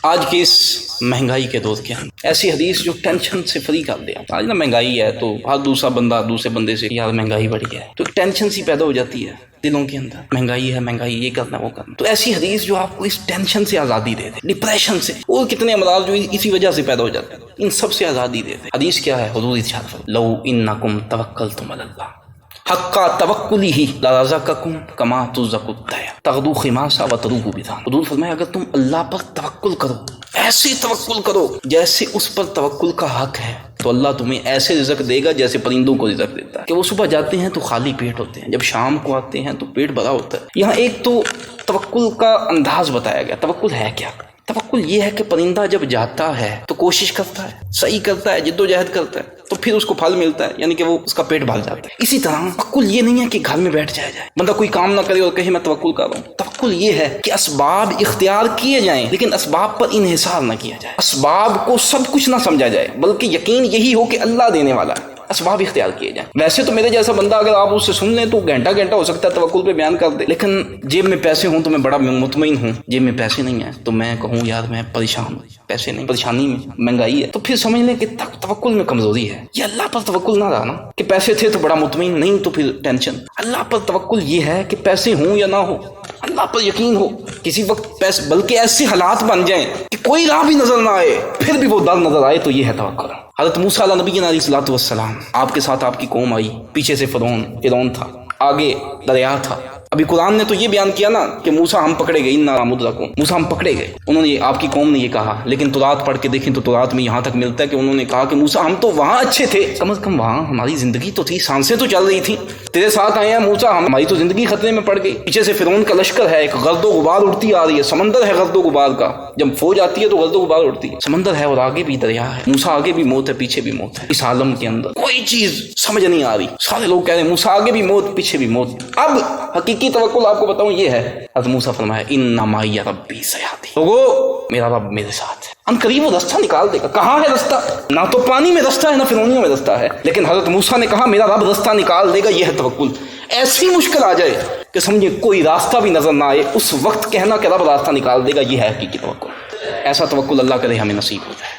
آج کے اس مہنگائی کے دور کے اندر ایسی حدیث جو ٹینشن سے فری کر دے. آج نا مہنگائی ہے تو ہر دوسرا بندہ دوسرے بندے سے یار مہنگائی بڑھی ہے تو ٹینشن سی پیدا ہو جاتی ہے دلوں کے اندر. مہنگائی ہے، مہنگائی، یہ کرنا وہ کرنا. تو ایسی حدیث جو آپ کو اس ٹینشن سے آزادی دے دے، ڈپریشن سے، اور کتنے امراض جو اسی وجہ سے پیدا ہو جاتے ہیں، ان سب سے آزادی دے دے. حدیث کیا ہے؟ حضور ارشاد فرماتے لو انکم توکلتم علی اللہ حق توکلہ لرزقکم کما ترزق الطیر تغدو خماسا وتروح بطانا. حضور فرمایا اگر تم اللہ پر توکل کرو، ایسے توکل کرو جیسے اس پر توکل کا حق ہے، تو اللہ تمہیں ایسے رزق دے گا جیسے پرندوں کو رزق دیتا ہے کہ وہ صبح جاتے ہیں تو خالی پیٹ ہوتے ہیں، جب شام کو آتے ہیں تو پیٹ بھرا ہوتا ہے. یہاں ایک تو توکل کا انداز بتایا گیا. توکل ہے کیا؟ توکل یہ ہے کہ پرندہ جب جاتا ہے تو کوشش کرتا ہے، صحیح کرتا ہے، جد و جہد کرتا ہے، تو پھر اس کو پھل ملتا ہے، یعنی کہ وہ اس کا پیٹ بھر جاتا ہے. اسی طرح توکل یہ نہیں ہے کہ گھر میں بیٹھ جائے بندہ کوئی کام نہ کرے اور کہے میں توکل کر رہا ہوں. توکل یہ ہے کہ اسباب اختیار کیے جائیں لیکن اسباب پر انحصار نہ کیا جائے، اسباب کو سب کچھ نہ سمجھا جائے، بلکہ یقین یہی ہو کہ اللہ دینے والا ہے. اسباب اختیار کیے جائیں. ویسے تو میرے جیسا بندہ اگر آپ اس سے سن لیں تو گھنٹہ گھنٹہ ہو سکتا ہے توکل پہ بیان کر دے، لیکن جیب میں پیسے ہوں تو میں بڑا مطمئن ہوں. جیب میں پیسے نہیں ہیں تو میں کہوں یار میں پریشان ہوں، پیسے نہیں، پریشانی میں، مہنگائی ہے، تو پھر سمجھ لیں کہ توکل میں کمزوری ہے. یہ اللہ پر توکل نہ رہا نا کہ پیسے تھے تو بڑا مطمئن، نہیں تو پھر ٹینشن. اللہ پر توکل یہ ہے کہ پیسے ہوں یا نہ ہو، اللہ پر یقین ہو کسی وقت پیسے، بلکہ ایسے حالات بن جائیں کہ کوئی راہ بھی نظر نہ آئے پھر بھی وہ در نظر آئے، تو یہ ہے توکل. حضرت موسیٰ علیہ نبی علیہ الصلوۃ والسلام، آپ کے ساتھ آپ کی قوم آئی، پیچھے سے فرعون تھا، آگے دریا تھا. ابھی قرآن نے تو یہ بیان کیا نا کہ موسیٰ ہم پکڑے گئے، انا مدرکون، موسیٰ ہم پکڑے گئے. انہوں نے، آپ کی قوم نے یہ کہا، لیکن تورات پڑھ کے دیکھیں تو تورات میں یہاں تک ملتا ہے کہ انہوں نے کہا کہ موسیٰ ہم تو وہاں اچھے تھے، کم از کم وہاں ہماری زندگی تو تھی، سانسیں تو چل رہی تھیں. تیرے ساتھ آئے ہیں موسیٰ، ہماری تو زندگی خطرے میں پڑ گئی. پیچھے سے فرعون کا لشکر ہے، ایک گرد و غبار اڑتی آ رہی ہے، سمندر ہے گرد و غبار کا. جب فوج آتی ہے تو گرد و غبار اڑتی ہے، سمندر ہے اور آگے بھی دریا ہے. موسیٰ آگے بھی موت ہے، پیچھے بھی موت ہے. اس عالم کے اندر کوئی چیز سمجھ نہیں آ رہی. سارے لوگ کہہ رہے ہیں موسیٰ آگے بھی موت، پیچھے بھی موت. اب حقیقی توکل آپ کو بتاؤں یہ ہے. حضرت موسیٰ فرمایا ان معی ربی سیہدین، لوگو میرا رب میرے ساتھ ہے، ان قریب وہ رستہ نکال دے گا. کہاں ہے رستہ؟ نہ تو پانی میں رستہ ہے نہ فرعونیوں میں رستہ ہے، لیکن حضرت موسیٰ نے کہا میرا رب رستہ نکال دے گا. یہ ہے توکل. ایسی مشکل آ جائے کہ سمجھے کوئی راستہ بھی نظر نہ آئے، اس وقت کہنا کہ رب راستہ نکال دے گا، یہ ہے حقیقی توکل. ایسا توکل اللہ کرے ہمیں نصیب ہو جائے.